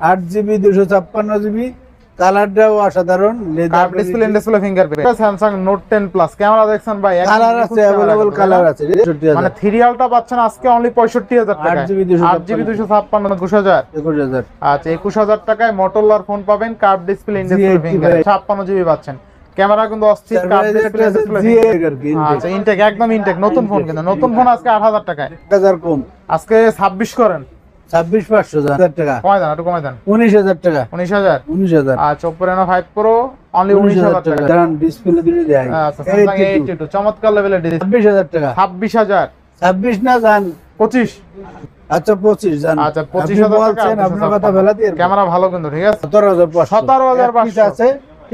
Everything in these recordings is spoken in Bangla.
8GB 256GB, কালারটাও অসাধারণ, curve display display fingerprint. Samsung Note 10 Plus camera দেখছেন ভাই, কালার আছে, अवेलेबल কালার আছে। মানে সিরিয়ালটা পাচ্ছেন আজকে অনলি 65000 টাকা। 8GB 256 21000 21000। আচ্ছা 21000 টাকায় মোটরোলার ফোন পাবেন, curve display display finger 56GB পাচ্ছেন। ক্যামেরা কিন্তু অস্থির, কার্ভ ডিসপ্লে ডিসপ্লে। আচ্ছা ইনটেক, একদম ইনটেক, নতুন ফোন কিন্তু, নতুন ফোন আজকে 8000 টাকায়। 1000 কম, আজকে 26 করেন, 26500 টাকা কমাই দেন, একটু কমাই দেন, 19000 টাকা, 19000। 19000। আচ্ছা Oppo Reno 5 Pro অনলি 19000 টাকা। দাঁড়ান, ডিসপ্লে দিলে দেয়। আচ্ছা Samsung A82 চমৎকার লেভেলের ডিসপ্লে, 26000 টাকা। 26000, 26 না জান, 25। আচ্ছা 25 জান। আচ্ছা 25000 টাকা। আপনার কথা বলা দিয়ে ক্যামেরা ভালো কিন্তু, ঠিক আছে। 17500, 17500 আছে।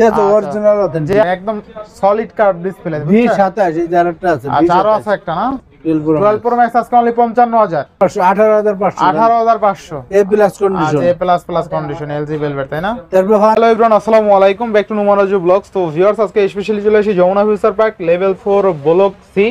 এটা অরিজিনাল যে অথেন্টিক, একদম সলিড কার্ভ ডিসপ্লে। V27 এই যারটা আছে। আচ্ছা আরো আছে একটা না, 12 Pro Max আজকে অনলি 55000, 18500, 18500। A plus condition. আচ্ছা A plus plus condition, LG Velvet, তাই না? তারপর হ্যালো এভরিওয়ান, আসসালামু আলাইকুম, ব্যাক টু নুমারাজু ব্লগস। তো ভিউয়ার্স আজকে স্পেশালি চলে এসেছি Jamuna future park level 4 block C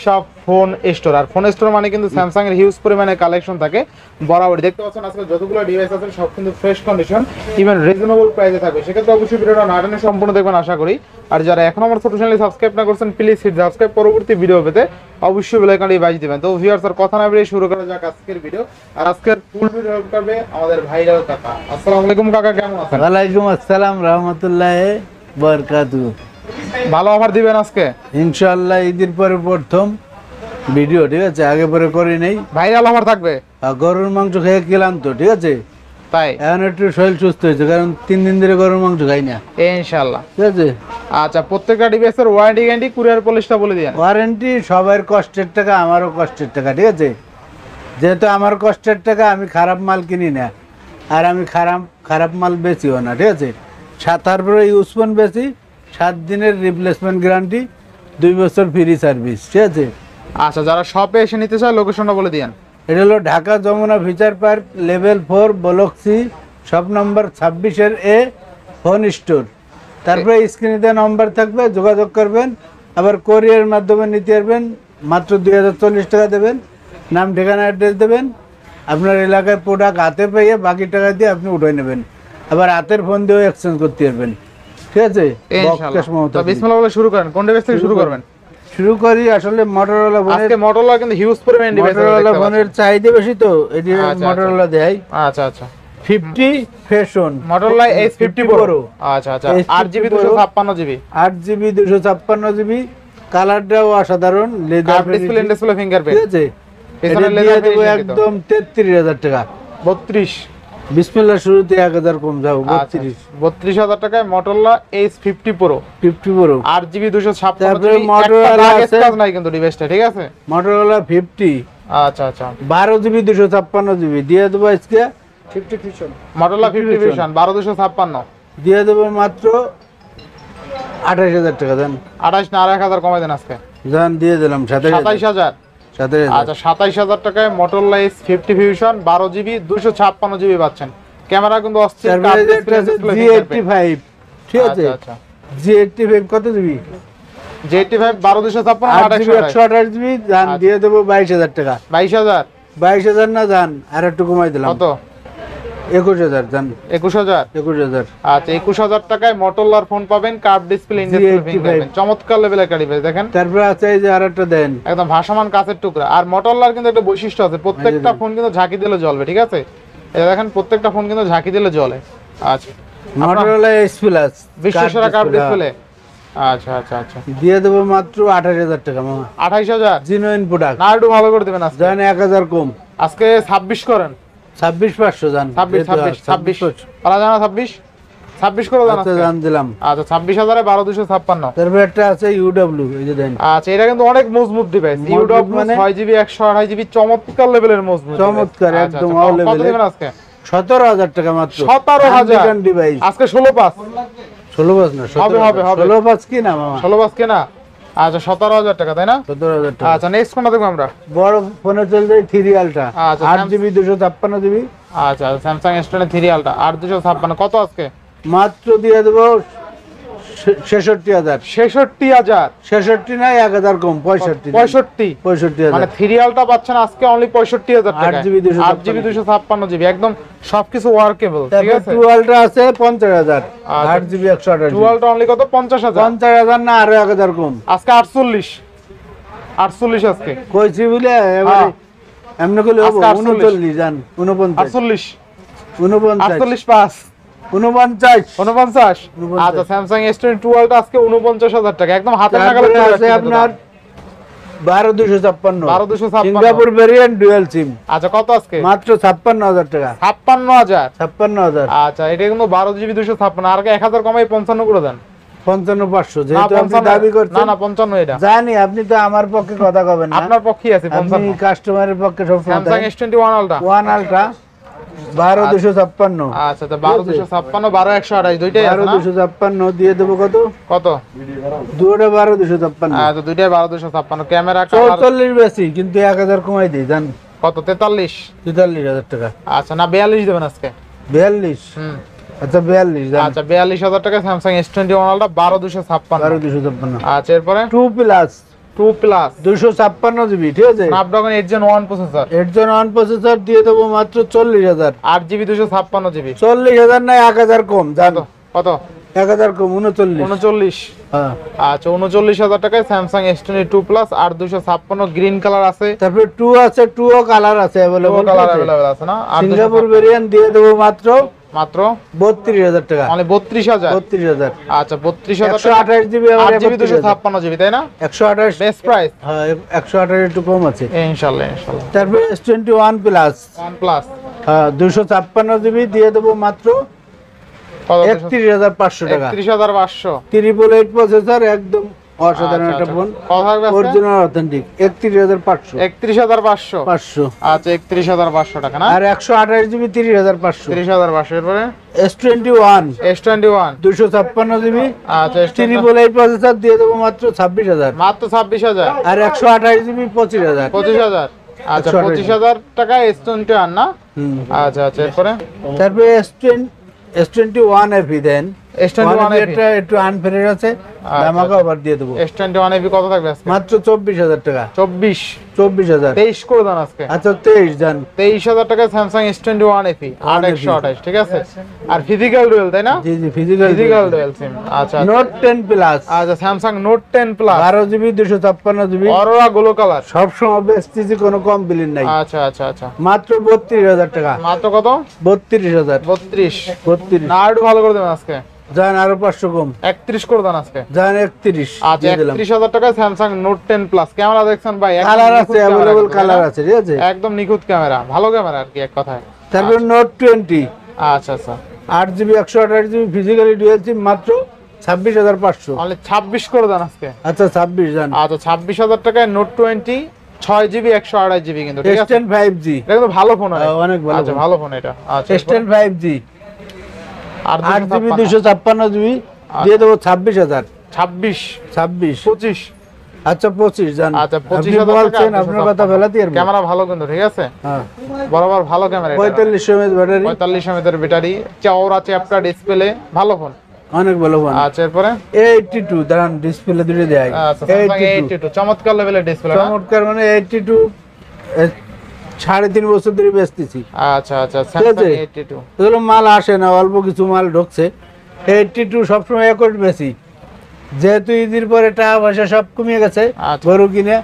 shop phone store. আর ফোন স্টোর মানে কিন্তু স্যামসাং এর হিউজ পরিমাণে কালেকশন থাকে বরাবর। দেখতে পাচ্ছেন আজকে যতগুলো ডিভাইস আছে সব কিন্তু ফ্রেশ কন্ডিশন, ইভেন রিজনেবল প্রাইসে থাকবে। সেক্ষেত্রে অবশ্যই ভিডিওটা না টেনে সম্পূর্ণ দেখবেন আশা করি। আর যারা এখন আমার ছোট চ্যানেলে সাবস্ক্রাইব না করছেন প্লিজ হিট সাবস্ক্রাইব, পরবর্তী ভিডিও পেতে অবশ্যই বেল আইকনটি বাজিয়ে দিবেন। তো ভিউয়ার্স আর কথা না বেরিয়ে শুরু করা যাক আজকের ভিডিও। আর আজকের ফুল ভিডিও হেল্প করবে আমাদের ভাইরাল কাকা। আসসালামু আলাইকুম কাকা, কেমন আছেন? ওয়ালাইকুম আসসালাম রাহমাতুল্লাহি বারাকাতুহু। ভালো অফার দিবেন আজকে ইনশাআল্লাহ, ঈদের পরে প্রথম ভিডিও, ঠিক আছে, আগে পরে করি নাই। ভাইরাল অফার থাকবে। আর গরুর মাংস খেয়ে গেলাম তো, ঠিক আছে, তাই এখন একটু শরীর সুস্থ হয়েছে, কারণ 3 দিন ধরে গরুর মাংস খাই না, ইনশাআল্লাহ। ঠিক আছে। আচ্ছা প্রত্যেকটা ডিভাইসের ওয়ারেন্টি গ্যারান্টি কুরিয়ার পলিশটা বলে দিন। ওয়ারেন্টি সবার কষ্টের টাকা, আমারও কষ্টের টাকা, ঠিক আছে। যেহেতু আমার কষ্টের টাকা, আমি খারাপ মাল কিনি না, আর আমি খারাপ মাল বেচিও না, ঠিক আছে। তারপরে ইউজফোন বেশি, 7 দিনের রিপ্লেসমেন্ট গ্যারান্টি, 2 বছর ফ্রি সার্ভিস, ঠিক আছে। আচ্ছা যারা শপে এসে নিতে চায় লোকেশনটা বলে দিন। এটা হলো Dhaka Jamuna Future Park level 4 block C shop number 26 এ ফোন স্টোর। তারপরে স্ক্রিনে দেওয়া নম্বর থাকবে, যোগাযোগ করবেন। আবার কোরিয়ার মাধ্যমে নিতে পারবেন, মাত্র 2040 টাকা দেবেন, নাম ঠিকানা অ্যাড্রেস দেবেন। আপনার এলাকায় প্রোডাক্ট হাতে পেয়ে বাকি টাকা দিয়ে আপনি উঠে নেবেন। আবার হাতের ফোন দিয়েও এক্সচেঞ্জ করতে পারবেন, ঠিক আছে। ইনশাআল্লাহ। বিসমিল্লাহ বলে শুরু করেন, কোন ডিভাইস থেকে শুরু করবেন? শুরু করি আসলে মোটরোলা ফোনের। আজকে মোটরোলা কিন্তু হিউজ পরিমাণ ডিভাইস আছে, মোটরোলা ফোনের চাহিদা বেশি তো এটি মোটরোলা দেয়। আচ্ছা আচ্ছা 50 ফ্যাশন মোটরোলা S50 Pro। আচ্ছা আচ্ছা 8GB 256GB, 8GB 256GB, কালারটাও অসাধারণ, লেদার ডিসপ্লে ডিসপ্লে ফিঙ্গারপ্রিন্ট, ঠিক আছে। পিছনে এটা লেদার দেব একদম 33000 টাকা। 32 বিসমিল্লাহ, শুরুতে 1000 কম যাও, 32 32000 টাকায় Motorola S50 Pro 50 Pro 8GB 256GB। তারপরে মোটরোলা আছে, কাজ নাই কিন্তু ডিভাইসটা, ঠিক আছে। মোটরোলা 50, আচ্ছা আচ্ছা 12GB 256GB দিয়ে দেবো আজকে। 50 ফিউশন মোটরোলা 50 ফিউশন 12256 দিয়ে দেবো মাত্র 28000 টাকা। দেন 28 না 1000 কমাই দেন আজকে। জান দিয়ে দিলাম 27000। আচ্ছা 27000 টাকায় Motorola S50 fusion 12GB 256GB পাচ্ছেন। ক্যামেরা কিন্তু অস্থির, কার্ভ ডিসপ্লে ডিসপ্লে G85, ঠিক আছে। আচ্ছা G85 কত দিবি? G85 12256 8GB 128GB জান দিয়ে দেবো 22000 টাকা। 22000 না জান, আর একটু কমাই দিলাম। কত? 21000 জান। 21000। আচ্ছা 21000 টাকায় মোটরোলার ফোন পাবেন, কার্ভ ডিসপ্লে ডিসপ্লে ফিঙ্গারপ্রিন্ট, চমৎকার লেভেলের একটা ডিভাইস দেখেন। তারপর আছে এই যে আরেকটা দেন, একদম ভাসমান কাঁচের টুকরা। আর মোটরোলার কিন্তু একটা বৈশিষ্ট্য আছে, প্রত্যেকটা ফোন কিন্তু ঝাঁকি দিলে জ্বলবে, ঠিক আছে। এই দেখেন প্রত্যেকটা ফোন কিন্তু ঝাঁকি দিলে জ্বলে। আচ্ছা মোটরোলা S প্লাস বিশ্বসেরা কার্ভ ডিসপ্লে। আচ্ছা আচ্ছা আচ্ছা দিয়ে দেবো মাত্র 28000 টাকা মামা। 28000 জিনুইন প্রোডাক্ট। না একটু ভালো করে দিবেন আজকে। জান 1000 কম, আজকে 26 করেন। 26500 জান। 26 পারা জানা 26 করে জানা। আচ্ছা জান দিলাম। আচ্ছা 26000 এ 12256। তারপর একটা আছে UW, এই যে দেন। আচ্ছা এটা কিন্তু অনেক মজবুত ডিভাইস। UW মানে 6GB 128GB চমৎকার লেভেলের মজবুত, চমৎকার একদম অল লেভেল। কত দিবেন আজকে? 17000 টাকা মাত্র। 17000 ডিভাইস আজকে 16/5 না, হবে 16/5 কি না মামা? 16/5 কেনা। আচ্ছা 17000 টাকা, তাই না? 17000 টাকা। আচ্ছা নেক্সট কোনটা দেখব আমরা? বড় ফোনে চলে যায় 3 আলট্রা, আচ্ছা 8GB 256GB। আচ্ছা স্যামসাং S10 3 আলট্রা 8256 কত আজকে? মাত্র দিয়ে দেবো 66,000 66,000 66 না 1,000 কম 65 65 মানে 65,000 সিরিয়ালটা পাচ্ছেন আজকে অনলি 65,000 টাকা 8GB 256GB একদম সবকিছু ওয়ার্কেবল ঠিক তারপর আছে টুয়েলটা আছে 50,000 8GB 128 টুয়েলটা অনলি কত 50,000 50,000 না আরো 1,000 কম আজকে 48 আজকে কইছি বলে এবারে এমনি কইলে হবে আজকে 48 39 জান 49 48 49 49 49 আচ্ছা স্যামসাং S22 আজকে 49,000 টাকা একদম হাতের নাগালে তারপরে চলে আছে আসছে আপনার 12,256 12,256 সিঙ্গাপুর ভেরিয়েন্ট ডুয়াল সিম আচ্ছা কত আজকে মাত্র 56,000 টাকা 56,000 56,000 আচ্ছা এটা কিন্তু 12GB 256 আর 1000 কমাই 55 করে দেন 55,500 না যেহেতু আপনি 55 দাবি করছেন না না 55 এটা জানি আপনি তো আমার পক্ষে কথা কবেন না আপনার পক্ষেই আছে আপনি 55 কাস্টমারের পক্ষে সব সময় Samsung S21 ultra one ultra 12,256 আচ্ছা তো 12,256 12,128 দুইটাই আছে না 12,256 দিয়ে দেবো কত কত দুটো 12,256 আচ্ছা দুইটাই 12,256 ক্যামেরা কালার 44 বেশি কিন্তু 1,000 কমাই দিই জান কত 43 43,000 টাকা আচ্ছা না 42 দেবেন আজকে 42 হুম আচ্ছা 42 জান আচ্ছা 42,000 টাকা স্যামসাং S21 আলট্রা 12,256 12,256 আচ্ছা এরপরে 2 প্লাস 2 প্লাস 256 জিবি ঠিক আছে স্ন্যাপড্রাগন 8 Gen 1 প্রসেসর এর জন্য অন প্রসেসর দিয়ে দেবো মাত্র 40,000 8GB 256GB 40,000 না 1,000 কম জান কত 1,000 কম 39 39 হ্যাঁ আচ্ছা 39,000 টাকায় Samsung S22 plus 8,256 green colour আছে তারপরে 2 আছে 2 ও কালার আছে अवेलेबल কালার अवेलेबल আছে না সিঙ্গাপুর ভেরিয়েন্ট দিয়ে দেবো মাত্র মাত্র 32,000 টাকা মানে 32,000 32,000 আচ্ছা 32,000 টাকা 128 জিবি আবার 8GB 256GB তাই না 128 বেস্ট প্রাইস হ্যাঁ 128 একটু কম আছে ইনশাআল্লাহ তারপরে S21 প্লাস OnePlus হ্যাঁ 256 জিবি দিয়ে দেবো মাত্র কত 31,500 টাকা 31,500 888 প্রসেসর একদম অসাধারণ একটা ফোন কত থাকবে আজকে অরিজিনাল অথেন্টিক 31,500 31,500 500 আচ্ছা 31,500 টাকা না আর 128 জিবি 30,500 30,500 এরপরে S21 S21 256 জিবি আচ্ছা S21 888 প্রসেসর দিয়ে দেবো মাত্র 26,000 মাত্র 26,000 আর 128 জিবি 25,000 25,000 আচ্ছা 25,000 টাকা S21 না হুম আচ্ছা আচ্ছা এরপরে তারপরে S21 FE দেন S21 এটা একটু আনফেয়ার আছে দামাকা ওভার দিয়ে দেবো S21 এবি কত থাকবে আজকে মাত্র 24,000 টাকা 24 24,000 23 করে দেন আজকে আচ্ছা 23 জান 23,000 টাকা স্যামসাং S21 FE 828 ঠিক আছে আর ফিজিক্যাল ডুয়েল তাই না জি জি ফিজিক্যাল ডুয়েল সিম আচ্ছা নোট 10 প্লাস আচ্ছা Samsung Note 10 Plus 12 GB 256 GB aurora glow colour সব সময় বেচতেছি কোনো কম বিলিং নাই আচ্ছা আচ্ছা আচ্ছা মাত্র 32,000 টাকা মাত্র কত 32,000 32 32 না আরো ভালো করে দেবেন আজকে জান আরো 500 কম 31 করে দেন আজকে জান 31 আচ্ছা দিয়ে দিলাম 31,000 টাকা স্যামসাং নোট 10 প্লাস ক্যামেরা দেখছেন ভাই একদম কালার নিখুঁত আছে ক্যামেরা अवेलेबल কিন্তু, তাই কালার না? আছে ঠিক আছে একদম নিখুঁত ক্যামেরা ভালো ক্যামেরা আর কি এক কথায় তারপর নোট 20 আচ্ছা আচ্ছা 8 জিবি 128 জিবি ফিজিক্যালি ডুয়াল সিম মাত্র 26,500 অনলি 26 করে দেন আজকে আচ্ছা 26 জান আচ্ছা 26,000 টাকায় নোট 20 6GB 128GB কিন্তু ঠিক আছে S10 5G এটা কিন্তু ভালো ফোন হয় অনেক ভালো আচ্ছা ভালো ফোন এটা আচ্ছা S10 5G আর 8 জিবি 256 জিবি দিয়ে দেবো 26,000 26 26 25 আচ্ছা 25 জান আচ্ছা আপনি 25,000 বলছেন আপনার কথা ফেলাতে আর ক্যামেরা ভালো কিন্তু ঠিক আছে হ্যাঁ বরাবর ভালো ক্যামেরা 45 mAh ব্যাটারি 45 এমএর ব্যাটারি চওড়া চ্যাপ্টা ডিসপ্লে ভালো ফোন অনেক ভালো ফোন আচ্ছা এরপরে 82 দাঁড়ান ডিসপ্লে দুটো দেয় আচ্ছা Samsung 82 চমৎকার লেভেলের ডিসপ্লে না চমৎকার মানে 82 3.5 বছর ধরে বেচতেছি আচ্ছা আচ্ছা Samsung 82 এগুলো মাল আসে না অল্প কিছু মাল ঢুকছে 82 সবসময় একট বেশি যেহেতু ঈদের পরে টাকা পয়সা সব কমিয়ে গেছে আচ্ছা। গরু কিনে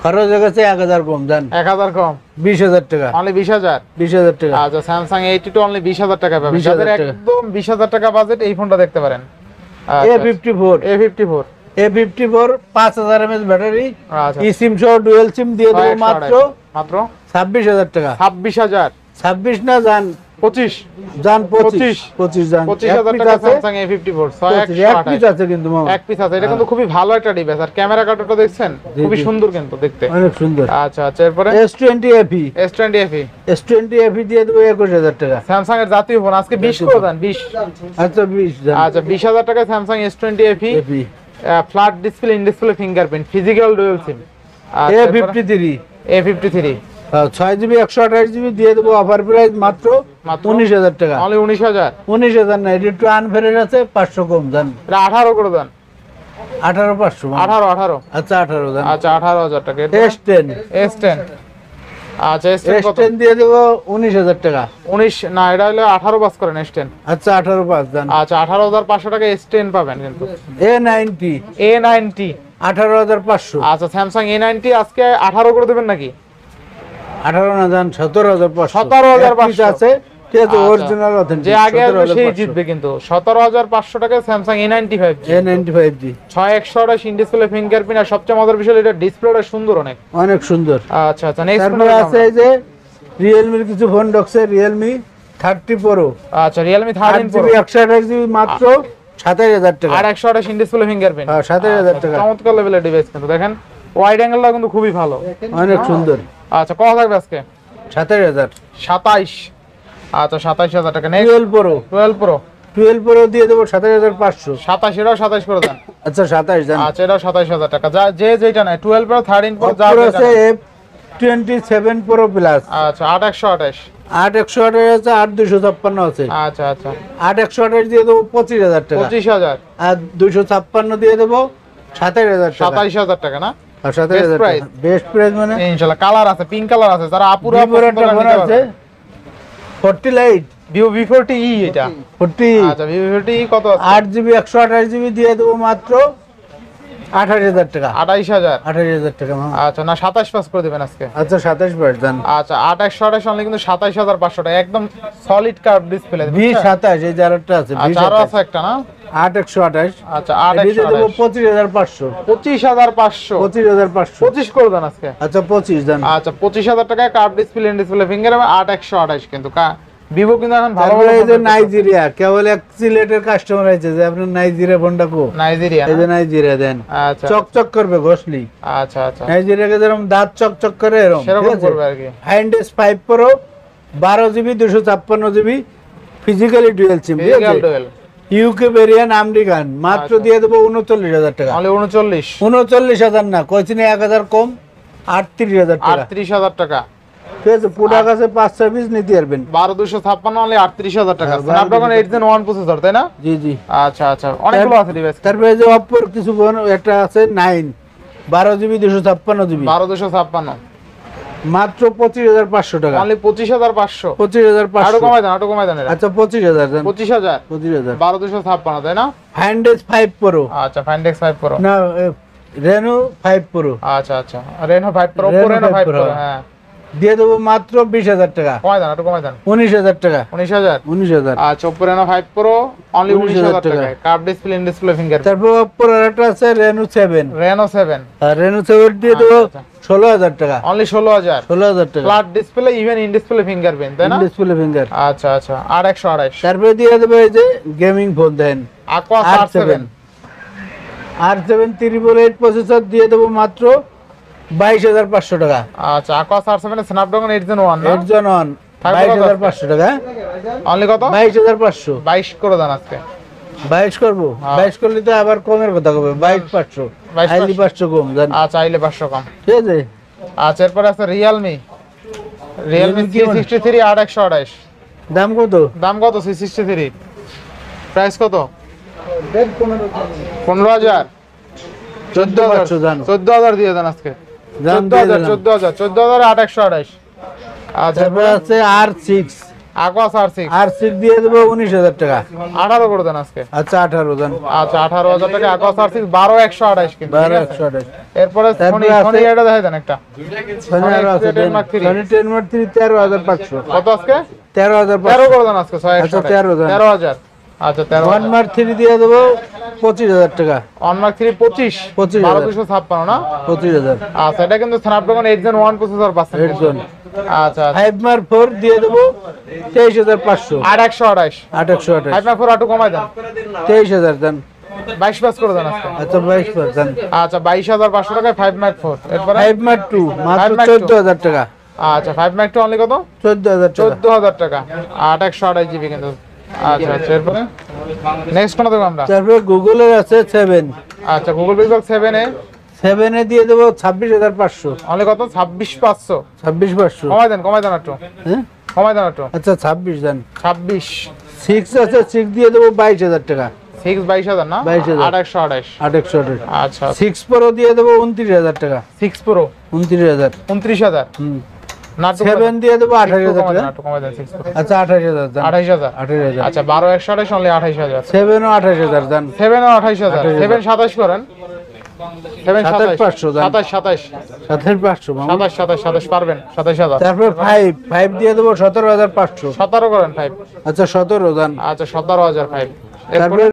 খরচ হয়ে গেছে 1,000 কম জান 1000 কম 20,000 টাকা অনলি 20,000 20,000 টাকা আচ্ছা Samsung 82 অনলি 20,000 টাকা পাবেন 20,000 যাদের টাকা। একদম 20,000 টাকা বাজেট এই ফোনটা দেখতে পারেন A54 A54 A54 5000 mAh battery আচ্ছা eSIM সহ ডুয়াল সিম দিয়ে দেবো মাত্র মাত্র 26,000 টাকা 26,000 26 না জান 25 জান 25 জান 25,000 টাকা Samsung A54 এক পিস আছে কিন্তু মামা এক পিস আছে এটা কিন্তু খুবই ভালো একটা ডিভাইস আর ক্যামেরা কাটাটা দেখছেন খুবই সুন্দর কিন্তু দেখতে অনেক সুন্দর আচ্ছা আচ্ছা এরপরে S20 FE S20 FE S20 FE দিয়ে দেবো 21,000 টাকা স্যামসাং এর জাতীয় ফোন আজকে 20 করে দেন 20 আচ্ছা 20 জান আচ্ছা 20,000 টাকা Samsung S20 FE FE flat display in display fingerprint physical dual SIM A53 A53 6GB 128GB দিয়ে দেবো অফার প্রাইস মাত্র 19,000 টাকা। অনলি 19,000। 19,000 না, এটা একটু আনফেয়ার আছে, 500 কম দেন। এটা 18 করে দেন। 18,500। 18। আচ্ছা 18 দেন। আচ্ছা 18,000 টাকা। S10। আচ্ছা S10 কত? S10 দিয়ে দেবো 19,000 টাকা। 19 না, এটা হলো 18 বাস করেন S10। আচ্ছা 18,500 দেন। আচ্ছা 18,500 টাকা S10 পাবেন কিন্তু। A90। 18,500। আচ্ছা স্যামসাং A90 আজকে 18 করে দেবেন নাকি? 18 না দেন, 17,500। 17,500 আছে, ঠিক আছে, আচ্ছা। Original authentic. যে আগে আসবে সেই জিতবে কিন্তু। 17,500 টাকায় Samsung A95G। A95G 6128 in display fingerprint. আর সবচেয়ে মজার বিষয় এটা ডিসপ্লেটা সুন্দর অনেক। অনেক সুন্দর। আচ্ছা আচ্ছা নেক্সট তারপরে আছে এই যে রিয়েলমির কিছু ফোন ঢুকছে, রিয়েলমি 30 প্রো। আচ্ছা রিয়েলমি 13 প্রো 128GB মাত্র 27,000 টাকা। আর 128 ইন ডিসপ্লে ফিঙ্গারপ্রিন্ট। হ্যাঁ 27,000 টাকা। চমৎকার লেভেলের ডিভাইস কিন্তু দেখেন ওয়াইড অ্যাঙ্গেলটা কিন্তু খুবই ভালো, অনেক সুন্দর। আচ্ছা কত থাকবে আজকে? 27,000। 27। আচ্ছা 27,000 টাকা। Next 12 pro. 12 প্রো দিয়ে দেবো 27,500। 27 এটাও 27 করে দেন। আচ্ছা 27 দেন। আচ্ছা এটাও 27,000 টাকা। যা যে যেটা নাই 12 প্রো 13 প্রো যা তারপর যেটা আছে নেয়। F27 pro plus. আচ্ছা 8128। 8128 আছে, 8256 আছে। আচ্ছা আচ্ছা 8128 দিয়ে দেবো 25,000 টাকা। 25,000। আর 256 দিয়ে দেবো 27,000 টাকা। 27,000 টাকা না? আর 27,000 টাকা price? বেস্ট প্রাইস মানে ইনশাআল্লাহ কালার আছে, পিঙ্ক কালার আছে, যারা আপুরা ভিভোর একটা ফোন আছে 40 লাইট। Vivo V40e এটা। 40। আচ্ছা Vivo V40e কত আছে? 8GB 128GB দিয়ে দেবো মাত্র 28,000 টাকা। 28,000। 28,000 টাকা। আচ্ছা না 27 পাস করে দিবেন আজকে। আচ্ছা 27 দেন। আচ্ছা 2828 অনলি কিন্তু 27,500 টাকা একদম সলিড কার্ভ ডিসপ্লে। V27 এই যে আরেকটা আছে আচ্ছা আরো আছে একটা না? 8128। আচ্ছা দিয়ে দেবো 8128। 25,500। 25,500। 25,500। 25 করে দেন আজকে। আচ্ছা 25 দেন। আচ্ছা 25,000 টাকা কার্ভ ডিসপ্লে ফিঙ্গার 8128 কিন্তু ভিভো কিন্তু এখন ভালো তারপরে এই যে ভালো নাইজেরিয়া, কেবল এক সিলেটের কাস্টমার আছে যে আপনার নাইজেরিয়া ফোনটা কো। নাইজেরিয়া এই যে নাইজেরিয়া দেন। আচ্ছা চকচক করবে ঘষলি। আচ্ছা আচ্ছা নাইজেরিয়াকে যেরকম দাঁত চকচক করে এরকম সেরকম করবে আর কি। হাইন্ডেস 5 pro 12GB 256GB physically dual SIM. Physical dual। UK variant American মাত্র দিয়ে দেবো 39,000 টাকা। অনলি 39। 39,000 না, কইছি না 1,000 কম, 38,000 টাকা। 38,000 টাকা। ঠিক আছে, প্রোডাক্ট আছে 5-6 পিস নিতে পারবেন। 12256 অনলি 38,000 টাকা। হ্যাঁ, স্ন্যাপড্রাগন 8 Gen 1 প্রসেসর তাই না? জি জি। আচ্ছা আচ্ছা অনেকগুলো আছে ডিভাইস। তারপরে যে অপ্পোর কিছু ফোন একটা আছে 9 12GB 256GB 12256 মাত্র 25,500 টাকা। অনলি 25,500। 25,500 আরো কমাই দেন এটা। আচ্ছা 25,000 দেন। 25,000 25,000। 12256 তাই না? হাইন্ডেস 5 প্রো আচ্ছা ফাইন্ডেক্স 5 প্রো। না, রেনো 5 প্রো আচ্ছা আচ্ছা রেনো 5 প্রো রেনো 5 প্রো হ্যাঁ দিয়ে দেবো মাত্র 20,000 টাকা। কমাই দেন 19,000 টাকা। 19,000। 19,000। আচ্ছা Oppo Reno 5 Pro অনলি 19,000 টাকা। Curve display finger. তারপর অপ্পোর আরেকটা আছে রেনো 7। Reno 7 আর রেনো 7 দিয়ে দেবো 16,000 টাকা। অনলি 16,000। 16,000 টাকা। Flat display even in display fingerprint তাই না? Display finger. আচ্ছা আচ্ছা 128। তারপরে দিয়ে দেবো এই যে গেমিং ফোন দেন Aqua R7। R7 388 প্রসেসর দিয়ে দেবো মাত্র 22,500 টাকা। আচ্ছা Aqua R7 স্ন্যাপড্রাগন 8 Gen 1 না? এর জন্য 22,500 টাকা। অনলি কত? 22,500। 22 করে দেন আজকে। 22 করবো? 22 করলে তো আবার কমের কথা কবে। 22,500। 500 কম জান। আচ্ছা আইলে 500 কম। ঠিক আছে। আচ্ছা এরপর আছে Realme C63 8128। দাম কত? দাম কত C63? প্রাইস কত? 15,000। 14,500 জান। 14,000 দিয়ে দেন আজকে। দাম দিয়ে 14,000 দিলাম। 14,828। আচ্ছা তারপরে আছে R6। Aqua R6 R6 দিয়ে দেবো 19,000 টাকা। 18 করে দেন আজকে। আচ্ছা 18 দেন। আচ্ছা 18,000 টাকা Aqua R6 12,128 কিন্তু। 12,128। এরপরে তারপরে Sony আছে- এটা দেখাই দেন একটা। Sony আরো আছে Xperia 10 Mark III। Sony 10 Mark III 13,500। কত আজকে? 13,500। 13 করে দেন আজকে 6,128। আচ্ছা, 13 দেন। 13,000। আচ্ছা 1 13,000। Mark III দিয়ে দেবো 25,000 টাকা। 1 Mark III 25 25,000। 12,256 না? 25,000। আচ্ছা এটা কিন্তু স্ন্যাপড্রাগন 8 Gen 1 প্রসেসর পাচ্ছেন। 8 Gen। আচ্ছা 5 Mark IV দিয়ে দেবো 23,500। 8,128। 828। 5 Mark IV একটু কমাই দেন। 23,000 দেন। 22 পাস করে দেন আজকে। আচ্ছা 22 দেন। আচ্ছা 22,500 টাকায় 5 Mark IV। এরপরে 5 Mark II মাত্র 5 Mark II 14,000 টাকা। আচ্ছা 5 Mark II অনলি কত? 14,000 টাকা। 14,000 টাকা। 8,128 জিবি কিন্তু। আচ্ছা আচ্ছা এরপরে নেক্সট কোন দেখব আমরা? তারপরে গুগলের আছে 7। আচ্ছা Google Pixel 7 এ 7 এ দিয়ে দেবো 26,500। অনলি কত? 26,500। 26,500। কমাই দেন একটু, হ্যাঁ কমাই দেন একটু। আচ্ছা 26 দেন। 26 6 আছে, 6 দিয়ে দেবো 22,000 টাকা। 6 22,000 না? 22,000। 2828। 2800। আচ্ছা 6 প্রো দিয়ে দেবো 29,000 টাকা। 6 প্রো 29,000। 29,000। হুম। না 7 দিয়ে দেবো 28,000 টাকা। একটু কমাই দেন 6 প্রো। আচ্ছা 28,000 দেন। 28,000। 28,000। আচ্ছা 12,128 অনলি 28,000। 7 ও 28,000 দেন। 7 ও 28,000। 7 27 করেন। 7 27,500 দেন। 27 27,500 মামা। 27 পারবেন? 27,000। তারপর 5 দিয়ে দেবো 17,500। 17 করেন 5। আচ্ছা 17 দেন। আচ্ছা 17,000 5। তারপরে